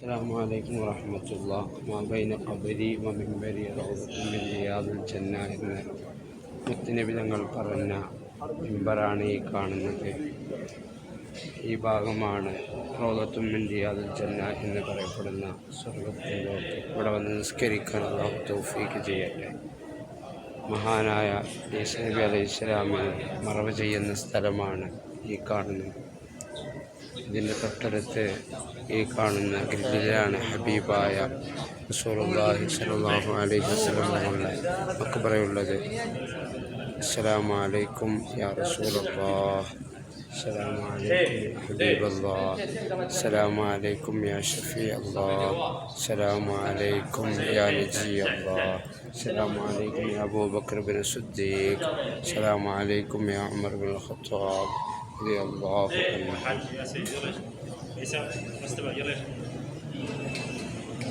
السلام عليكم ورحمة الله. ما بين قبري ومنبري روضة من رياض الجنة എന്ന് മുത്തുനബി തങ്ങൾ പറഞ്ഞ മിമ്പറാണ് ഈ കാണുന്നത്. ഈ ഭാഗമാണ് റൗളത്തും മിൻ റിയാദിൽ ജന്ന എന്ന് പറയപ്പെടുന്ന സ്വർഗ്ഗത്തിൻ്റെ. ഇവിടെ വന്ന് നിസ്കരിക്കാൻ അല്ലാഹു തൗഫീഖ് ചെയ്യട്ടെ. മഹാനായ ഈസാ നബി അലൈഹിസ്സലാമിനെ മറവ് ചെയ്യുന്ന സ്ഥലമാണ് ഈ കാണുന്നത്. ഇതിൻ്റെ തൊട്ടടുത്ത് ഈ കാണുന്ന ഗ്രില്ലിലാണ് ഹബീബായ റസൂലുള്ളാഹി സ്വല്ലല്ലാഹു അലൈഹി വസല്ലം തങ്ങളുടെ മഖ്ബറയുള്ളത്. അസ്സലാമു അലൈക്കും യാ റസൂലല്ലാഹ്, അസ്സലാമു അലൈക്കും യാ ഹബീബല്ലാഹ്, അസ്സലാമു അലൈക്കും യാ ഷഫീഅല്ലാഹ്, അസ്സലാമു അലൈക്കും യാ നജിയല്ലാഹ്, അസ്സലാമു അലൈക്കും യാ അബൂബക്കർ ബിൻ സിദ്ദീഖ്, അസ്സലാമു അലൈക്കും യാ ഉമർ ബിൻ ഖത്താബ് റളിയല്ലാഹു അൻഹു.